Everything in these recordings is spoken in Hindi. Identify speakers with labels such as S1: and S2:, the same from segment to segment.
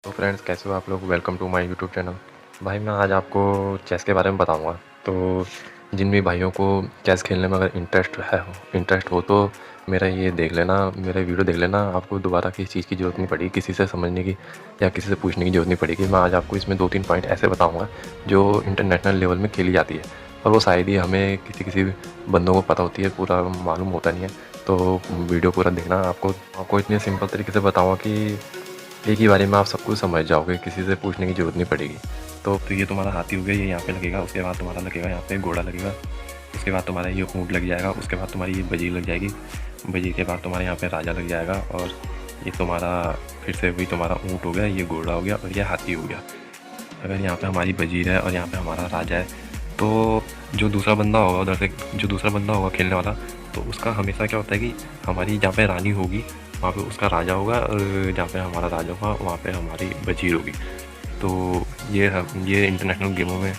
S1: तो फ्रेंड्स, कैसे हो आप लोग। Welcome to my YouTube channel. भाई मैं आज आपको चेस के बारे में बताऊंगा। तो जिन भी भाइयों को चेस खेलने में अगर इंटरेस्ट हो तो मेरा ये देख लेना, मेरा वीडियो देख लेना। आपको दोबारा किसी चीज़ की ज़रूरत नहीं पड़ेगी, किसी से समझने की या किसी से पूछने की ज़रूरत नहीं पड़ेगी। मैं आज आपको इसमें 2-3 पॉइंट ऐसे बताऊँगा जो इंटरनेशनल लेवल में खेली जाती है, और वो शायद ही हमें किसी किसी बंदों को पता होती है, पूरा मालूम होता नहीं है। तो वीडियो पूरा देखना। आपको इतने सिंपल तरीके से बताऊँगा कि एक ही बारी में आप सब कुछ समझ जाओगे, किसी से पूछने की ज़रूरत नहीं पड़ेगी। तो ये तुम्हारा हाथी हो गया, ये यहाँ पे लगेगा। उसके बाद तुम्हारा लगेगा यहाँ पे घोड़ा लगेगा। उसके बाद तुम्हारा ये ऊँट लग जाएगा। उसके बाद तुम्हारी ये वज़ीर लग जाएगी। वज़ीर के बाद तुम्हारे यहाँ पे राजा लग जाएगा। और ये तुम्हारा फिर से वही तुम्हारा ऊँट हो गया, ये घोड़ा हो गया और ये हाथी हो गया। अगर यहाँ पे हमारी वज़ीर है और यहाँ पे हमारा राजा है, तो जो दूसरा बंदा होगा उधर से, जो दूसरा बंदा होगा खेलने वाला, तो उसका हमेशा क्या होता है कि हमारी जहाँ पे रानी होगी वहाँ पे उसका राजा होगा, और जहाँ पे हमारा राजा होगा वहाँ पे हमारी वज़ीर होगी। तो ये इंटरनेशनल गेमों में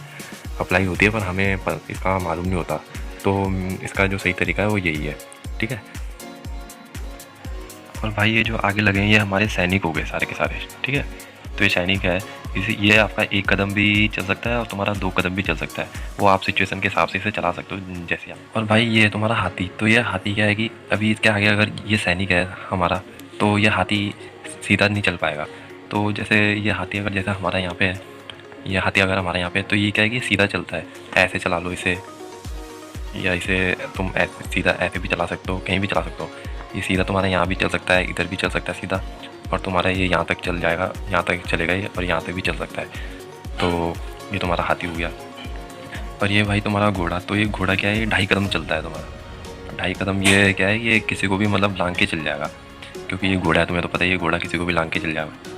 S1: अप्लाई होती है, पर हमें इसका मालूम नहीं होता। तो इसका जो सही तरीका है वो यही है, ठीक है। और भाई ये जो आगे लगे हैं ये हमारे सैनिक हो गए सारे के सारे, ठीक है। तो ये सैनिक है, ये आपका एक कदम भी चल सकता है और तुम्हारा 2 कदम भी चल सकता है। वो आप सिचुएशन के हिसाब से इसे चला सकते हो जैसे आप। और भाई ये तुम्हारा हाथी, तो ये हाथी क्या है कि अभी इसके आगे अगर ये सैनिक है हमारा, तो ये हाथी सीधा नहीं चल पाएगा। तो जैसे ये हाथी अगर जैसे हमारा यहाँ पे है, ये हाथी अगर हमारे यहाँ पे, तो ये क्या है कि सीधा चलता है। ऐसे चला लो इसे, या इसे तुम ऐसे सीधा ऐसे भी चला सकते हो, कहीं भी चला सकते हो। ये सीधा तुम्हारा यहाँ भी चल सकता है, इधर भी चल सकता है सीधा, और तुम्हारा ये यहाँ तक चल जाएगा, यहाँ तक चलेगा ये, और यहाँ तक भी चल सकता है। तो ये तुम्हारा हाथी हो गया। और ये भाई तुम्हारा घोड़ा, तो ये घोड़ा क्या है, ये 2.5 कदम चलता है तुम्हारा। 2.5 कदम ये क्या है, ये किसी को भी मतलब लांग के चल जाएगा, क्योंकि ये घोड़ा है, तुम्हें तो पता है ये घोड़ा किसी को भी लांग के चल जाएगा।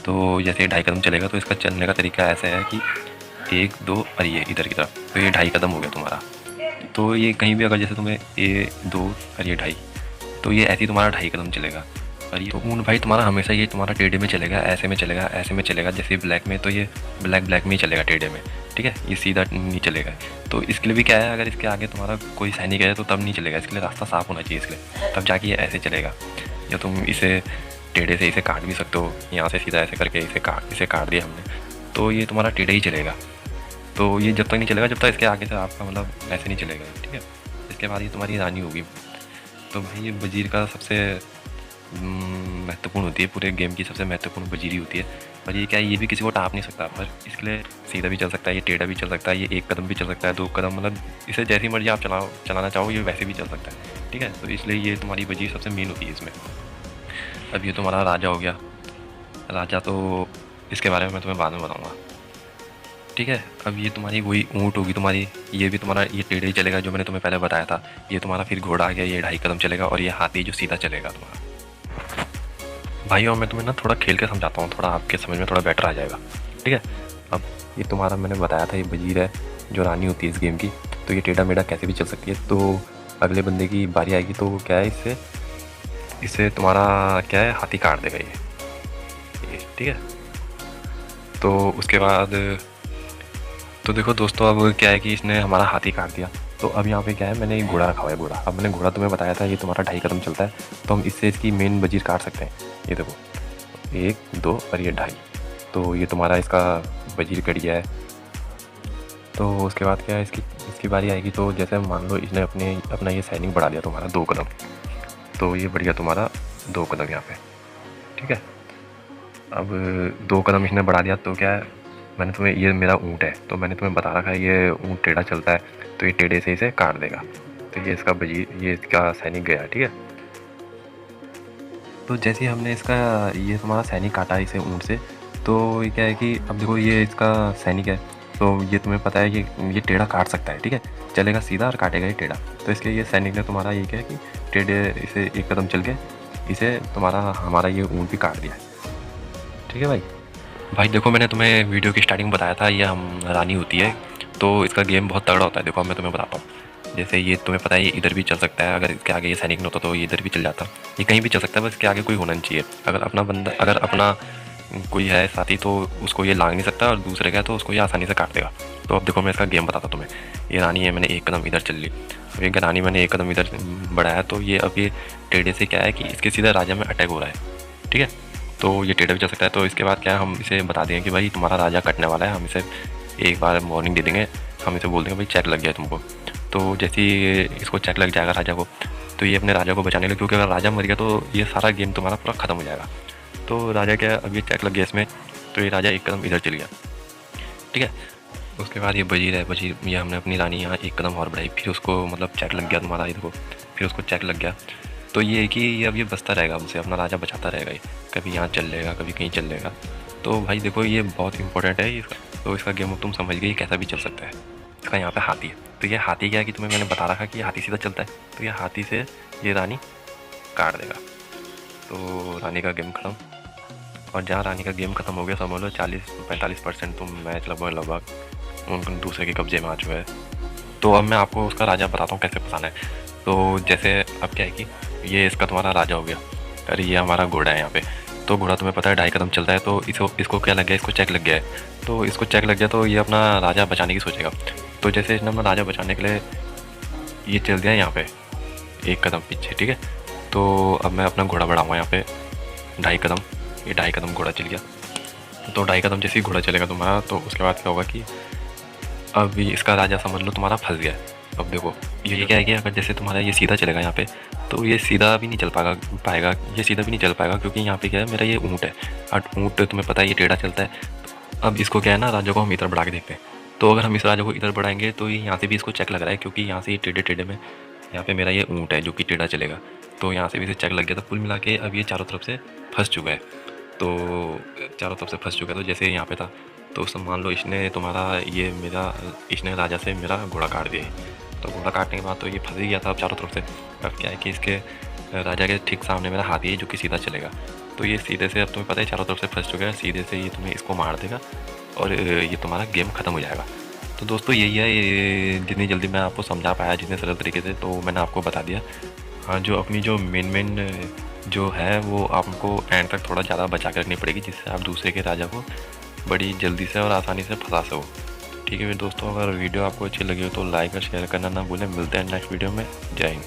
S1: तो जैसे 2.5 कदम चलेगा, तो इसका चलने का तरीका ऐसा है कि 1 2 और ये इधर की तरफ, तो ये 2.5 कदम हो गया तुम्हारा। तो ये कहीं भी अगर जैसे तुम्हें 1 2 और ये 2.5, तो ये ऐसे ही तुम्हारा 2.5 कदम चलेगा। और ये तो ऊन भाई तुम्हारा हमेशा ये तुम्हारा टेढ़े में चलेगा, ऐसे में चलेगा, ऐसे में चलेगा। जैसे ब्लैक में, तो ये ब्लैक में ही चलेगा टेढ़े में, ठीक है। ये सीधा नहीं चलेगा। तो इसके लिए भी क्या है, अगर इसके आगे तुम्हारा कोई सैनिक है तो तब नहीं चलेगा। इसके लिए रास्ता साफ होना चाहिए, इसके लिए तब जाके ये ऐसे चलेगा। या तुम इसे टेढ़े से इसे काट भी सकते हो, यहाँ से सीधा ऐसे करके इसे काट दिया हमने, तो ये तुम्हारा टेढ़ा ही चलेगा। तो ये जब तक नहीं चलेगा जब तक इसके आगे से आपका मतलब ऐसे नहीं चलेगा, ठीक है। इसके बाद ये तुम्हारी रानी होगी। तो भाई ये वज़ीर का सबसे महत्वपूर्ण होती है, पूरे गेम की सबसे महत्वपूर्ण वज़ीर ही होती है। और ये क्या है, ये भी किसी को टाप नहीं सकता, पर इसके लिए सीधा भी चल सकता है, ये टेढ़ा भी चल सकता है, ये 1 कदम भी चल सकता है, 2 कदम, मतलब इसे जैसी मर्जी आप चलाना चाहो ये वैसे भी चल सकता है, ठीक है। तो इसलिए ये तुम्हारी वज़ीर सबसे मेन होती है इसमें। अब ये तुम्हारा राजा हो गया। राजा तो इसके बारे में मैं तुम्हें बाद में बताऊँगा, ठीक है। अब ये तुम्हारी वही ऊँट होगी तुम्हारी, ये भी तुम्हारा ये टेढ़े ही चलेगा जो मैंने तुम्हें पहले बताया था। ये तुम्हारा फिर घोड़ा आ गया, ये 2.5 कदम चलेगा, और ये हाथी जो सीधा चलेगा तुम्हारा। भाइयों मैं तुम्हें ना थोड़ा खेल के समझाता हूँ, थोड़ा आपके समझ में थोड़ा बेटर आ जाएगा, ठीक है। अब ये तुम्हारा मैंने बताया था, ये वज़ीर है जो रानी होती है इस गेम की। तो ये टेढ़ा मेढ़ा कैसे भी चल सकती है। तो अगले बंदे की बारी आएगी, तो क्या है, इससे इससे तुम्हारा क्या है, हाथी काट देगा ये, ठीक है। तो उसके बाद तो देखो दोस्तों, अब क्या है कि इसने हमारा हाथी काट दिया। तो अब यहाँ पे क्या है, मैंने एक घोड़ा रखा हुआ है। घोड़ा, अब मैंने घोड़ा तुम्हें बताया था ये तुम्हारा 2.5 कदम चलता है, तो हम इससे इसकी मेन वज़ीर काट सकते हैं। ये देखो 1 2 और ये 2.5, तो ये तुम्हारा इसका वज़ीर कट गया है। तो उसके बाद क्या है, इसकी बारी आएगी। तो जैसे मान लो इसने अपना ये सैनिक बढ़ा दिया तुम्हारा 2 कदम, तो ये बढ़ गया तुम्हारा 2 कदम यहाँ पे, ठीक है। अब 2 कदम इसने बढ़ा दिया, तो क्या है, मैंने तुम्हें, ये मेरा ऊँट है, तो मैंने तुम्हें बता रखा है ये ऊँट टेढ़ा चलता है, तो ये टेढ़े से इसे काट देगा। तो ये इसका वज़ीर, ये इसका सैनिक गया, ठीक है। तो जैसे ही हमने इसका ये तुम्हारा सैनिक काटा इसे ऊँट से, तो ये क्या है कि अब देखो ये इसका सैनिक है, तो ये तुम्हें पता है कि ये टेढ़ा काट सकता है, ठीक है। चलेगा सीधा और काटेगा ये टेढ़ा। तो इसलिए ये सैनिक ने तुम्हारा ये क्या है कि टेढ़े इसे 1 कदम चल के इसे तुम्हारा हमारा ये ऊँट भी काट दिया है, ठीक है भाई देखो मैंने तुम्हें वीडियो की स्टार्टिंग बताया था ये हम रानी होती है, तो इसका गेम बहुत तगड़ा होता है। देखो अब मैं तुम्हें बताता हूँ। जैसे ये तुम्हें पता है ये इधर भी चल सकता है, अगर इसके आगे ये सैनिक नहीं होता तो ये इधर भी चल जाता। ये कहीं भी चल सकता है, बस इसके आगे कोई होना नहीं चाहिए। अगर अपना कोई है साथी तो उसको ये लांग नहीं सकता, और दूसरे का है तो उसको ये आसानी से काट देगा। तो अब देखो मैं इसका गेम बताता हूँ तुम्हें। ये रानी है, मैंने 1 कदम इधर चल ली। अब ये रानी मैंने 1 कदम इधर बढ़ाया, तो ये अब ये टेढ़े से क्या है कि इसके सीधा राजा में अटैक हो रहा है, ठीक है। तो ये टेढ़ा भी चल सकता है। तो इसके बाद क्या है, हम इसे बता देंगे कि भाई तुम्हारा राजा कटने वाला है, हम इसे एक बार वार्निंग दे देंगे, हम इसे बोल देंगे भाई चेक लग गया तुमको। तो जैसे ही इसको चेक लग जाएगा राजा को, तो ये अपने राजा को बचाने लगे, क्योंकि अगर राजा मर गया तो ये सारा गेम तुम्हारा पूरा ख़त्म हो जाएगा। तो राजा क्या, अब ये चेक लग गया इसमें, तो ये राजा एक कदम इधर चल गया, ठीक है। उसके बाद ये वजीर है, वजीर ये हमने अपनी रानी यहाँ एक कदम और बढ़ाई, फिर उसको मतलब चेक लग गया तुम्हारा, इधर को फिर उसको चेक लग गया। तो ये कि ये अब ये बचता रहेगा, हमसे अपना राजा बचाता रहेगा, ये कभी यहाँ चल लेगा कभी कहीं चल लेगा। तो भाई देखो ये बहुत इंपॉर्टेंट है इसका, तो इसका गेम तुम समझ गए कैसा भी चल सकता है। इसका यहाँ पे हाथी है, तो ये हाथी क्या है कि तुम्हें मैंने बता रखा कि ये हाथी सीधा चलता है, तो ये हाथी से ये रानी काट देगा, तो रानी का गेम खत्म। और जहाँ रानी का गेम खत्म हो गया, समझ लो 40-45% तो मैच लगभग उन दूसरे के कब्जे में आ चुका है। तो अब मैं आपको उसका राजा बताता हूँ कैसे फंसाना है। तो जैसे अब क्या है कि ये इसका तुम्हारा राजा हो गया, अरे ये हमारा घोड़ा है यहाँ पे। तो घोड़ा तुम्हें पता है 2.5 कदम चलता है, तो इसको क्या लग गया, इसको चेक लग गया है। तो इसको चेक लग गया तो ये अपना राजा बचाने की सोचेगा। तो जैसे इसने अपना राजा बचाने के लिए ये चल दिया यहाँ पे 1 कदम पीछे, ठीक है। तो अब मैं अपना घोड़ा बढ़ाऊँगा यहाँ पे 2.5 कदम, ये 2.5 कदम घोड़ा चल गया। तो 2.5 कदम जैसे ही घोड़ा चलेगा तुम्हारा, तो उसके बाद क्या होगा कि अब इसका राजा समझ लो तुम्हारा फंस गया है। अब देखो ये क्या है कि अगर जैसे तुम्हारा ये सीधा चलेगा यहाँ पे, तो ये सीधा भी नहीं चल पाएगा, ये सीधा भी नहीं चल पाएगा, क्योंकि यहाँ पे क्या है, मेरा ये ऊँट है और ऊँट तुम्हें पता है ये टेढ़ा चलता है। अब इसको क्या है ना, राजा को हम इधर बढ़ा के देखते हैं। तो अगर हम इस राजा को इधर बढ़ाएंगे तो ये यहाँ से भी इसको चेक लग रहा है, क्योंकि यहाँ से ये टेढ़े टेढ़े में यहाँ पे मेरा ये ऊँट है जो कि टेढ़ा चलेगा, तो यहाँ से भी इसे चेक लग गया। तो कुल मिला के अब ये चारों तरफ से फंस चुका है, तो चारों तरफ से फंस चुका है। तो जैसे यहाँ पे था, तो सब मान लो इसने तुम्हारा ये मेरा इसने राजा से मेरा घोड़ा काट दिया, तो घोड़ा काटने के बाद तो ये फंस ही गया था अब चारों तरफ से। अब क्या है कि इसके राजा के ठीक सामने मेरा हाथी है जो कि सीधा चलेगा, तो ये सीधे से अब तुम्हें पता है चारों तरफ से फंस चुका है, सीधे से ये तुम्हें इसको मार देगा और ये तुम्हारा गेम ख़त्म हो जाएगा। तो दोस्तों यही है, ये जितनी जल्दी मैं आपको समझा पाया जितने सरल तरीके से, तो मैंने आपको बता दिया। हाँ, जो अपनी जो मेन जो है वो आपको एंड तक थोड़ा ज़्यादा बचा के रखनी पड़ेगी, जिससे आप दूसरे के राजा को बड़ी जल्दी से और आसानी से फंसा सको। ठीक है फिर दोस्तों, अगर वीडियो आपको अच्छी लगी हो तो लाइक और शेयर करना ना भूलें। मिलते हैं नेक्स्ट वीडियो में। जय हिंद।